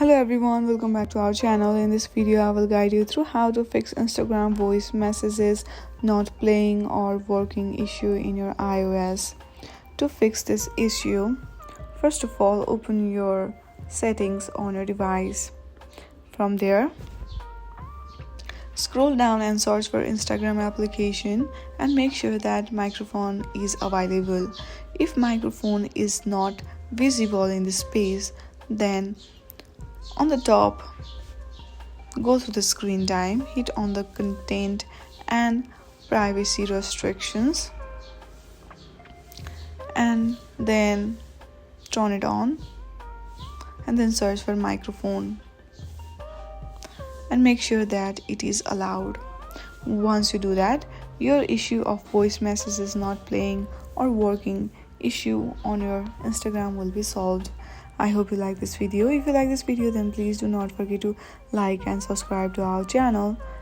Hello everyone, welcome back to our channel. In this video I will guide you through how to fix Instagram voice messages not playing or working issue in your iOS. To fix this issue, first of all open your settings on your device. From there, scroll down and search for Instagram application and make sure that microphone is available. If microphone is not visible in the space, then on the top, go to the screen time, hit on the content and privacy restrictions, and then turn it on, and then search for microphone and make sure that it is allowed. Once you do that, your issue of voice messages not playing or working issue on your Instagram will be solved. I hope you like this video. If you like this video, then please do not forget to like and subscribe to our channel.